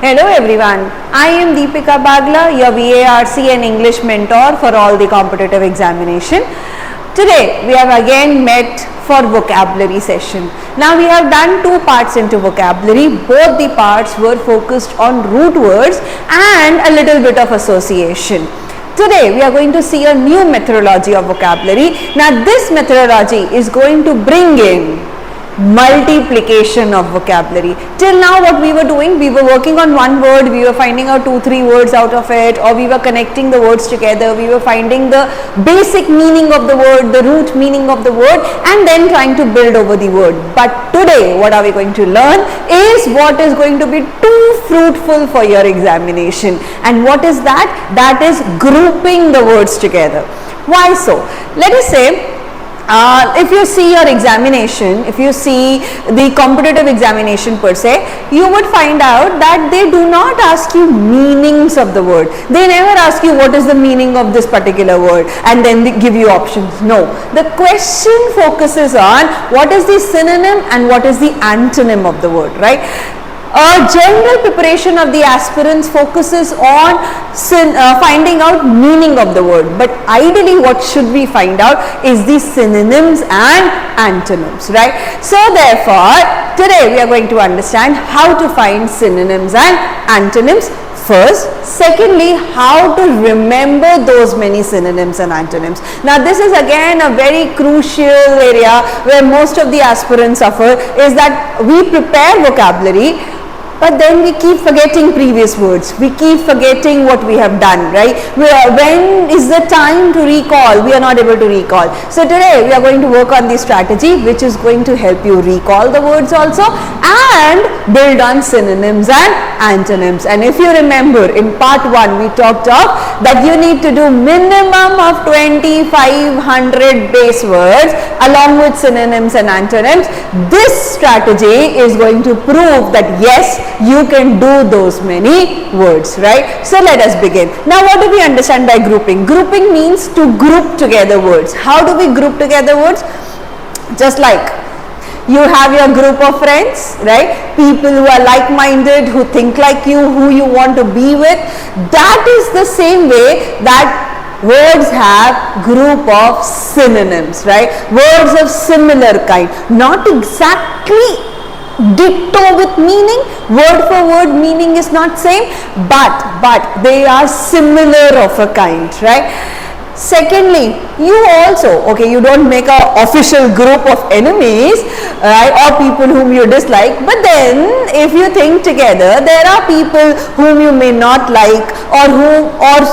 Hello everyone, I am Deepika Bagla, your VARC and English mentor for all the competitive examination. Today we have again met for vocabulary session. Now we have done two parts into vocabulary. Both the parts were focused on root words and a little bit of association. Today we are going to see a new methodology of vocabulary. Now this methodology is going to bring in multiplication of vocabulary. Till now what we were doing, we were working on one word, we were finding out 2-3 words out of it, or we were connecting the words together, we were finding the basic meaning of the word, the root meaning of the word, and then trying to build over the word. But today what are we going to learn is what is going to be too fruitful for your examination. And what is that? That is grouping the words together. Why so? Let us say if you see your examination, if you see the competitive examination per se, you would find out that they do not ask you meanings of the word. They never ask you what is the meaning of this particular word and then they give you options. No, the question focuses on what is the synonym and what is the antonym of the word, right? General preparation of the aspirants focuses on finding out meaning of the word, but ideally what should we find out is the synonyms and antonyms, right? So therefore today we are going to understand how to find synonyms and antonyms first. Secondly, how to remember those many synonyms and antonyms. Now this is again a very crucial area where most of the aspirants suffer, is that we prepare vocabulary but then we keep forgetting previous words, we keep forgetting what we have done, right? When is the time to recall? We are not able to recall. So today we are going to work on the strategy which is going to help you recall the words also and build on synonyms and antonyms. And if you remember, in part 1 we talked of that you need to do minimum of 2500 base words along with synonyms and antonyms. This strategy is going to prove that yes, you can do those many words, right? So let us begin. Now what do we understand by grouping? Grouping means to group together words. How do we group together words? Just like you have your group of friends, right? People who are like-minded, who think like you, who you want to be with. That is the same way that words have group of synonyms, right? Words of similar kind, not exactly ditto with meaning, word for word meaning is not same, but they are similar of a kind, right? Secondly, you also, okay, you don't make an official group of enemies, right, or people whom you dislike, but then if you think together, there are people whom you may not like or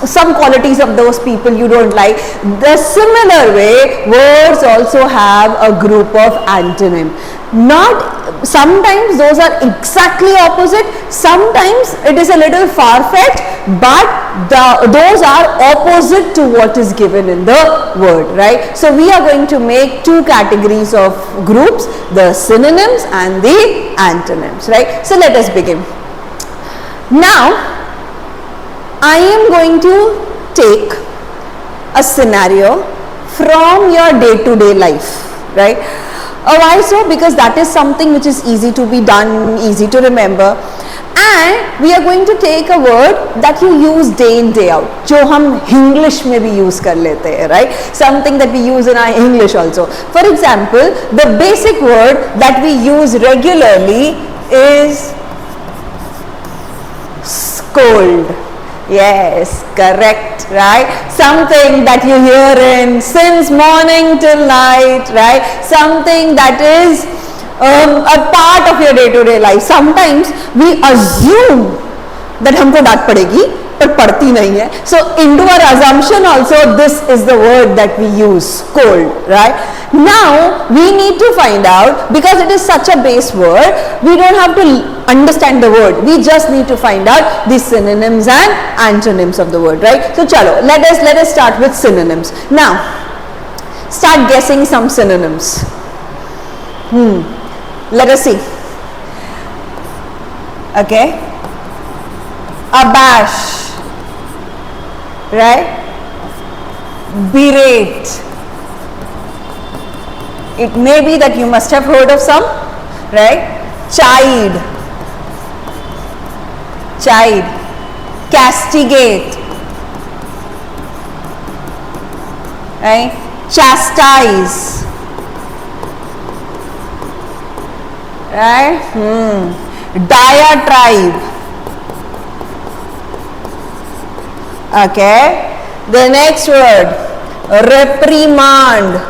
some qualities of those people you don't like. The similar way, words also have a group of antonym. Not sometimes those are exactly opposite, sometimes it is a little far-fetched, but those are opposite to what is given in the word, right? So we are going to make two categories of groups, the synonyms and the antonyms, right? So let us begin. Now I am going to take a scenario from your day-to-day life, right? Why so? Because that is something which is easy to be done, easy to remember, and we are going to take a word that you use day in day out, जो हम English में भी use कर लेते हैं, right? Something that we use in our English also. For example, the basic word that we use regularly is scold. Yes, correct, right? Something that you hear in since morning till night, right? Something that is a part of your day-to-day life. Sometimes we assume that हमको डांट पड़ेगी, पर पड़ती नहीं है. So into our assumption also, this is the word that we use, scold, right? Now we need to find out, because it is such a base word, we don't have to understand the word, we just need to find out the synonyms and antonyms of the word, right? So chalo, let us start with synonyms. Now start guessing some synonyms. Let us see. Okay, abash, right? Berate. It may be that you must have heard of some, right? Chide, chide, castigate, right? Chastise, right? Diatribe. Okay. The next word, reprimand.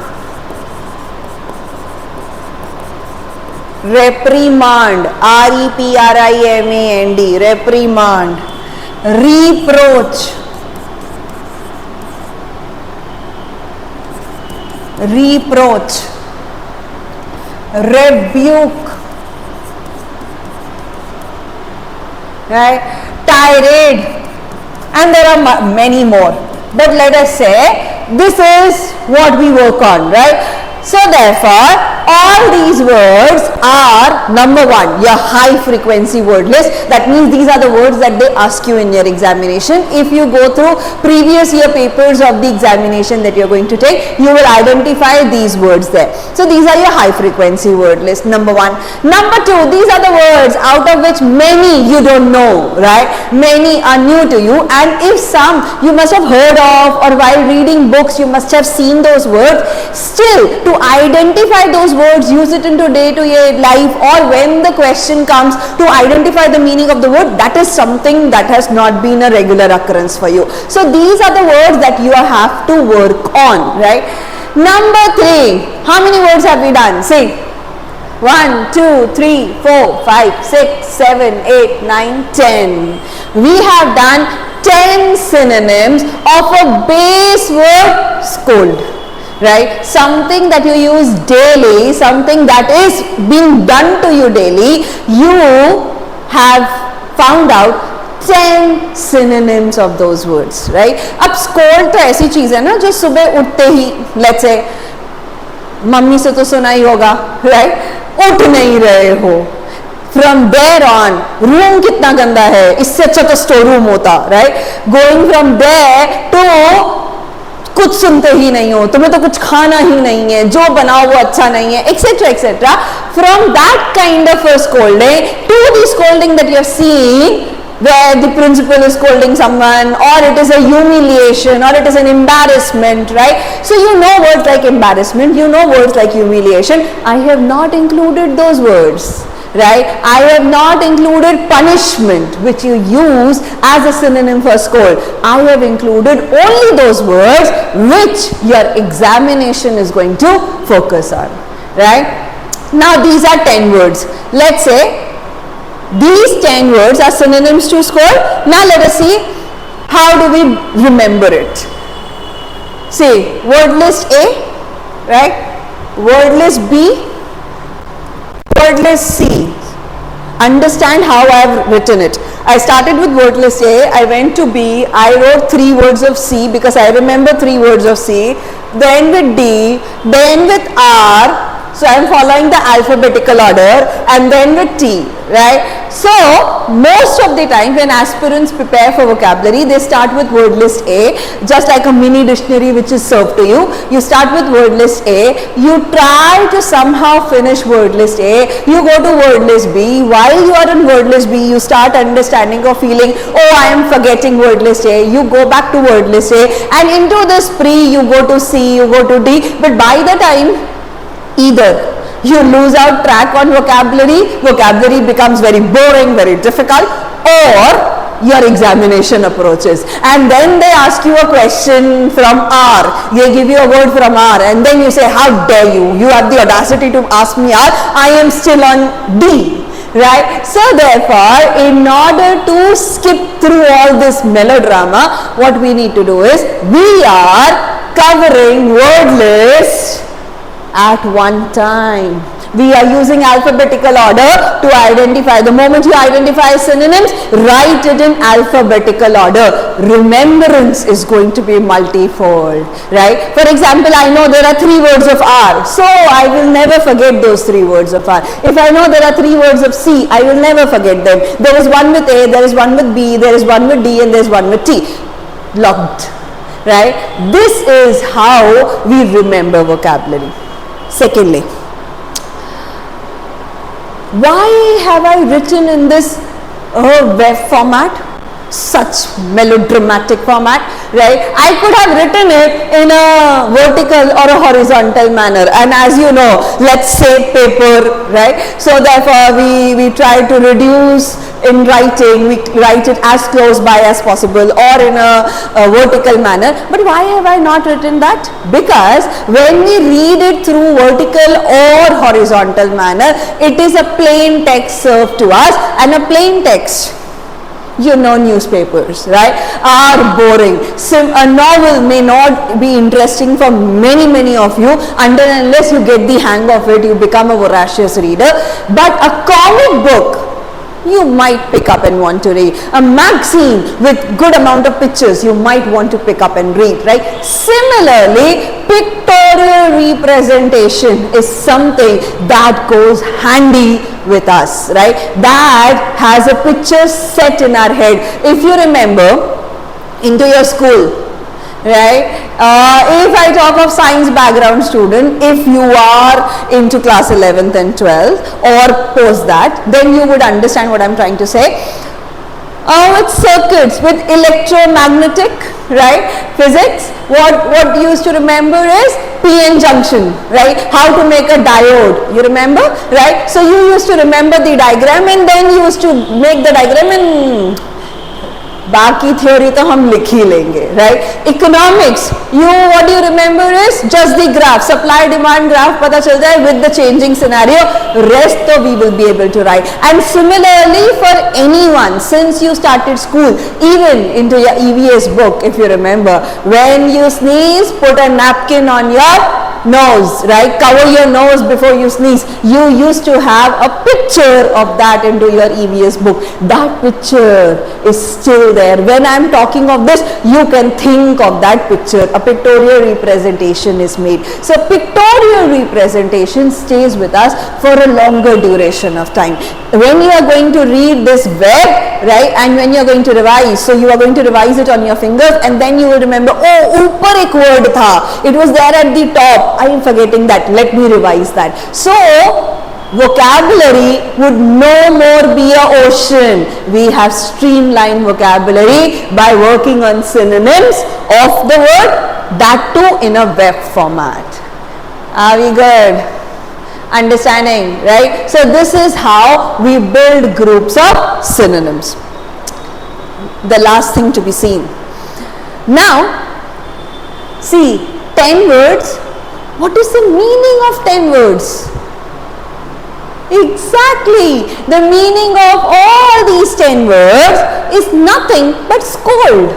Reprimand, R-E-P-R-I-M-A-N-D, reprimand. Reproach, reproach. Rebuke, right? Tirade, and there are many more, but let us say this is what we work on, right? So therefore all these words are, number one, your high frequency word list. That means these are the words that they ask you in your examination. If you go through previous year papers of the examination that you are going to take, you will identify these words there. So these are your high frequency word list, number one. Number two, these are the words out of which many you don't know, right? Many are new to you, and if some you must have heard of, or while reading books you must have seen those words. Still, to identify those words, use it into day-to-day life, or when the question comes to identify the meaning of the word, that is something that has not been a regular occurrence for you. So these are the words that you have to work on, right? Number three, how many words have we done? Say 1, 2, 3, 4, 5, 6, 7, 8, 9, 10. We have done 10 synonyms of a base word scold. Right? Something that you use daily, something that is being done to you daily, you have found out 10 synonyms of those words, right? अब scold तो ऐसी चीज है ना जो सुबह उठते ही, let's say, mummy से तो सुना ही होगा, right? उठ नहीं रहे हो. From there on, room कितना गंदा है, इससे अच्छा तो store room होता, right? Going from there to कुछ सुनते ही नहीं हो, तुम्हें तो कुछ खाना ही नहीं है, जो बनाओ वो अच्छा नहीं है, etc. etc. From that kind of a scolding to the scolding that you have seen, where the principal is scolding someone, or it is a humiliation, or it is an embarrassment, right? So you know words like embarrassment, you know words like humiliation. I have not included those words. Right? I have not included punishment, which you use as a synonym for scold. I have included only those words which your examination is going to focus on. Right? Now these are 10 words. Let's say these 10 words are synonyms to scold. Now let us see how do we remember it. See, word list A, right? Word list B, word list C. Understand how I have written it. I started with word list A, I went to B, I wrote 3 words of C because I remember 3 words of C, then with D, then with R, so I am following the alphabetical order, and then with T, right? So most of the time when aspirants prepare for vocabulary, they start with word list A, just like a mini dictionary which is served to you. You start with word list A, you try to somehow finish word list A, you go to word list B. While you are in word list B, you start understanding or feeling, oh, I am forgetting word list A. You go back to word list A, and into this pre you go to C, you go to D, but by the time either you lose out track on vocabulary becomes very boring, very difficult, or your examination approaches, and then they ask you a question from R, they give you a word from R, and then you say, how dare you have the audacity to ask me R, I am still on D, right? So therefore, in order to skip through all this melodrama, what we need to do is, we are covering word list at one time. We are using alphabetical order to identify. The moment you identify synonyms, write it in alphabetical order. Remembrance is going to be multifold, right? For example, I know there are 3 words of R, so I will never forget those 3 words of R. If I know there are 3 words of C, I will never forget them. There is one with A, there is one with B, there is one with D, and there is one with T. Locked, right? This is how we remember vocabulary. Secondly, why have I written in this a web format, such melodramatic format, right? I could have written it in a vertical or a horizontal manner, and as you know, let's say paper, right? So therefore we try to reduce in writing, we write it as close by as possible or in a vertical manner. But why have I not written that? Because when we read it through vertical or horizontal manner, it is a plain text served to us, and a plain text, you know, newspapers, right, are boring. A novel may not be interesting for many of you until and unless you get the hang of it, you become a voracious reader. But a comic book, you might pick up and want to read. A magazine with good amount of pictures, you might want to pick up and read, right? Similarly, pictorial representation is something that goes handy with us, right? That has a picture set in our head. If you remember, into your school, right, if I talk of science background student, if you are into class 11th and 12th or post that, then you would understand what I'm trying to say. With circuits, with electromagnetic, right, physics, what you used to remember is PN junction, right, how to make a diode, you remember, right? So you used to remember the diagram, and then you used to make the diagram, and बाकी theory तो हम लिख ही लेंगे, right? Economics, what you remember is just the graph, supply demand graph पता चल जाए with the changing scenario, rest तो we will be able to write. And similarly for anyone, since you started school, even into your EVS book, if you remember, when you sneeze, put a napkin on your nose, right? Cover your nose before you sneeze. You used to have a picture of that into your EVS book. That picture is still there. When I am talking of this, you can think of that picture. A pictorial representation is made. So pictorial representation stays with us for a longer duration of time. When you are going to read this web, right, and when you are going to revise, so you are going to revise it on your fingers, and then you will remember, oh, ऊपर एक word था, it was there at the top, I am forgetting that, let me revise that. So vocabulary would no more be an ocean. We have streamlined vocabulary by working on synonyms of the word, that too in a web format. Are we good? Understanding, right? So this is how we build groups of synonyms. The last thing to be seen. Now, see, 10 words. What is the meaning of 10 words? Exactly. The meaning of all these 10 words is nothing but scold.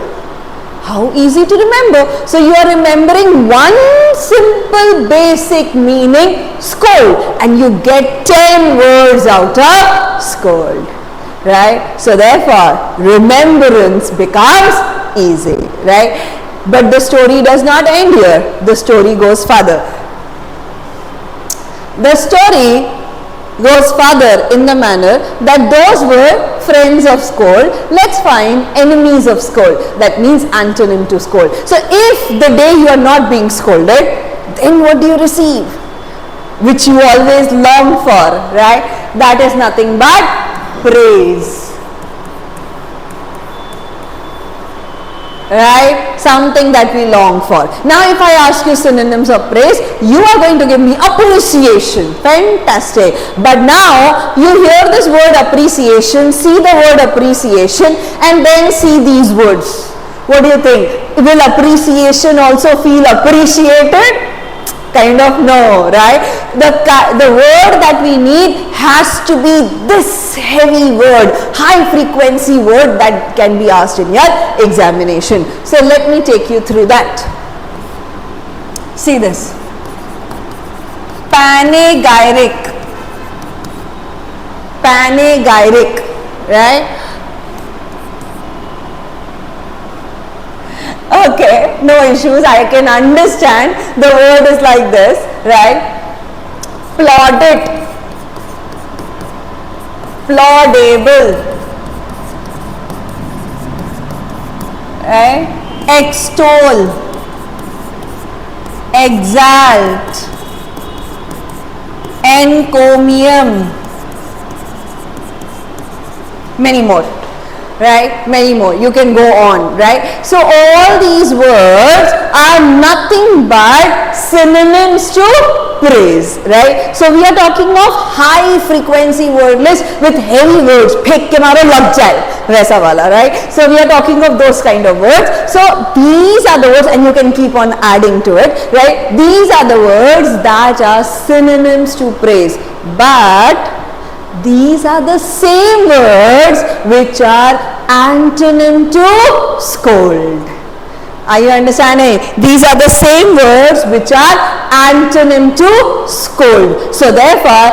How easy to remember. So you are remembering one simple basic meaning, scold, and you get 10 words out of scold, right? So therefore remembrance becomes easy, right? But the story does not end here. The story goes further. The story goes further in the manner that those were friends of scold. Let's find enemies of scold. That means antonym to scold. So if the day you are not being scolded, then what do you receive? Which you always long for, right? That is nothing but praise. Right? Something that we long for. Now if I ask you synonyms of praise, you are going to give me appreciation. Fantastic. But now you hear this word appreciation, see the word appreciation, and then see these words. What do you think? Will appreciation also feel appreciated? Kind of no, right? The word that we need has to be this heavy word, high frequency word that can be asked in your examination. So let me take you through that. See this. Panegyric. Panegyric, right? Okay, no issues, I can understand. The word is like this, right? Plaudit, plaudable, right? Extol, exalt, encomium, many more, right? Many more. You can go on, right? So all these words are nothing but synonyms to praise, right? So we are talking of high frequency word list with heavy words, फेंक के मारो लग जाए वैसा वाला, right? So we are talking of those kind of words. So these are the words, and you can keep on adding to it, right? These are the words that are synonyms to praise, but these are the same words which are antonym to scold. Are you understanding? These are the same words which are antonym to scold. So therefore,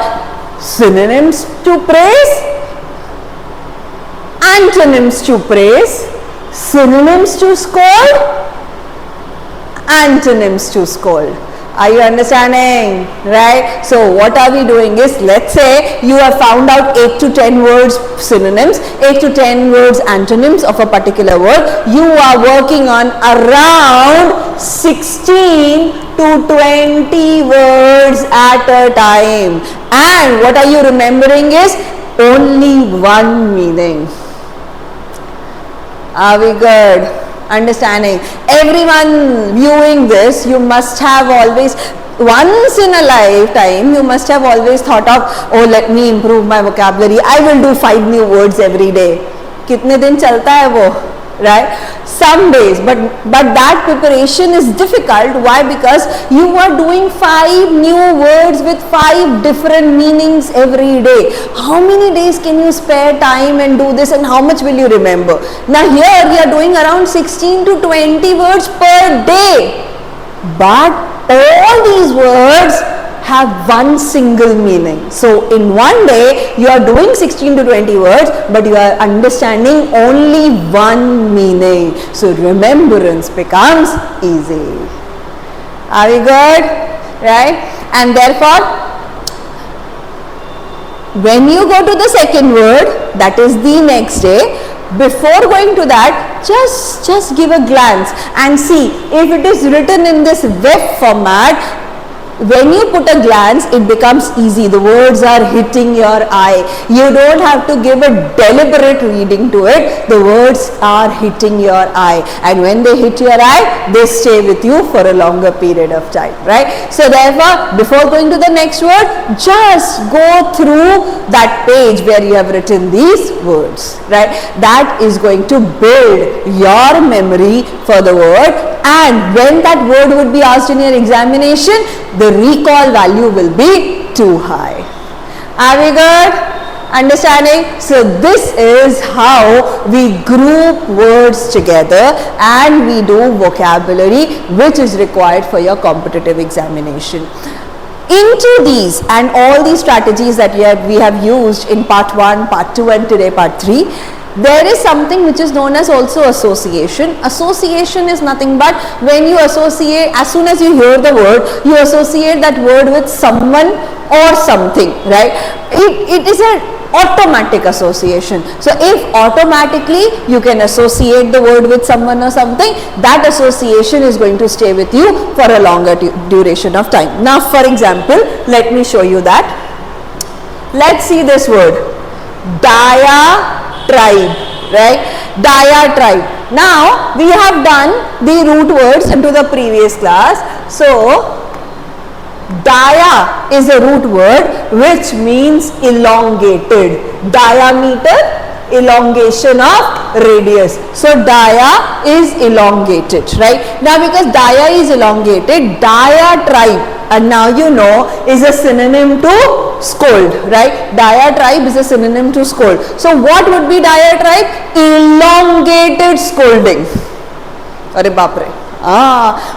synonyms to praise, antonyms to praise, synonyms to scold, antonyms to scold. Are you understanding? Right? So what are we doing is, let's say you have found out 8 to 10 words synonyms, 8 to 10 words antonyms of a particular word. You are working on around 16 to 20 words at a time. And what are you remembering is only one meaning. Are we good? Understanding? Everyone viewing this, you must have always, once in a lifetime, you must have always thought of, oh, let me improve my vocabulary. I will do 5 new words every day. कितने दिन चलता है वो? Right? Some days, but that preparation is difficult. Why? Because you are doing 5 new words with 5 different meanings every day. How many days can you spare time and do this, and how much will you remember? Now here we are doing around 16 to 20 words per day, but all these words have one single meaning. So in one day you are doing 16 to 20 words, but you are understanding only one meaning. So remembrance becomes easy. Are we good? Right? And therefore, when you go to the second word, that is the next day, before going to that, just give a glance and see if it is written in this web format. When you put a glance, it becomes easy. The words are hitting your eye. You don't have to give a deliberate reading to it. The words are hitting your eye. And when they hit your eye, they stay with you for a longer period of time, right? So therefore, before going to the next word, just go through that page where you have written these words, right? That is going to build your memory for the word. And when that word would be asked in your examination, the recall value will be too high. Are we good? Understanding? So this is how we group words together and we do vocabulary which is required for your competitive examination. Into these and all these strategies that we have used in part 1, part 2 and today part 3, there is something which is known as also association. Association is nothing but when you associate, as soon as you hear the word, you associate that word with someone or something, right? It is an automatic association. So if automatically you can associate the word with someone or something, that association is going to stay with you for a longer duration of time. Now for example, let me show you that. Let's see this word, diatribe, right? Diatribe. Now we have done the root words into the previous class. So dia is a root word which means elongated. Diameter, elongation of radius. So dia is elongated, right? Now because dia is elongated, diatribe, and now you know, is a synonym to scold, right? Diatribe is a synonym to scold. So what would be diatribe? Elongated scolding. अरे बाप रे,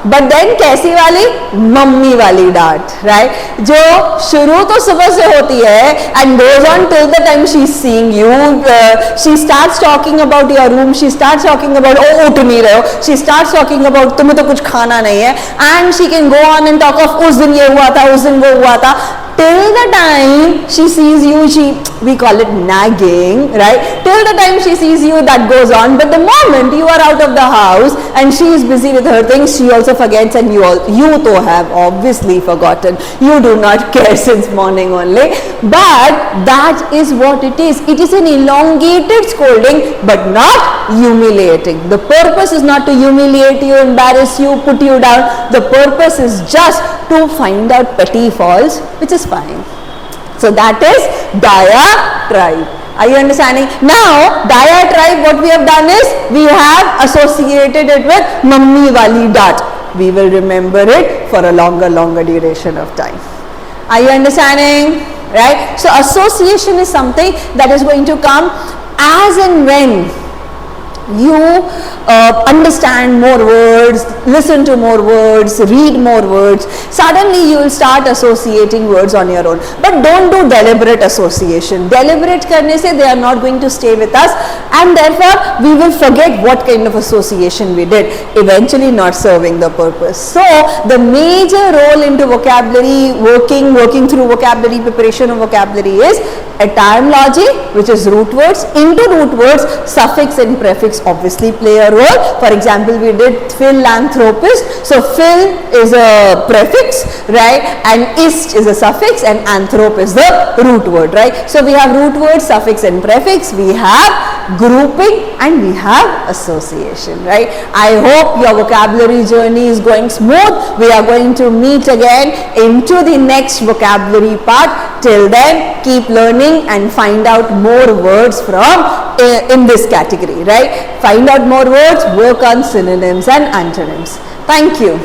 but then कैसी वाली? Mummy वाली डांट, right? जो शुरू तो सुबह से होती है and goes on till the time she is seeing you, she starts talking about your room, she starts talking about ओ उठ नहीं रहे हो, शी स्टार्ट्स टॉकिंग अबाउट तुम्हें तो कुछ खाना नहीं है, and she can go on and talk of उस दिन ये हुआ था, उस दिन वो हुआ था. till the time she sees you, we call it nagging, right? Till the time she sees you, that goes on. But the moment you are out of the house and she is busy with her things, she also forgets, and you too have obviously forgotten. You do not care since morning only. But that is what it is. It is an elongated scolding, but not humiliating. The purpose is not to humiliate you, embarrass you, put you down. The purpose is just to find out petty faults, which is fine. So that is diatribe. Are you understanding? Now, diatribe, what we have done is, we have associated it with mummy wali dat. We will remember it for a longer duration of time. Are you understanding? Right? So association is something that is going to come as and when you understand more words, listen to more words, read more words. Suddenly you will start associating words on your own. But don't do deliberate association. Deliberate karne se they are not going to stay with us, and therefore we will forget what kind of association we did, eventually not serving the purpose. So the major role into vocabulary, working through vocabulary, preparation of vocabulary is etymology, which is root words. Into root words, suffix and prefix obviously play a role. For example, we did philanthropist. So phil is a prefix, right, and ist is a suffix, and anthrop is the root word, right. So we have root words, suffix and prefix, we have grouping, and we have association, right. I hope your vocabulary journey is going smooth. We are going to meet again into the next vocabulary part. Till then, keep learning and find out more words from in this category, right. Find out more words, work on synonyms and antonyms. Thank you.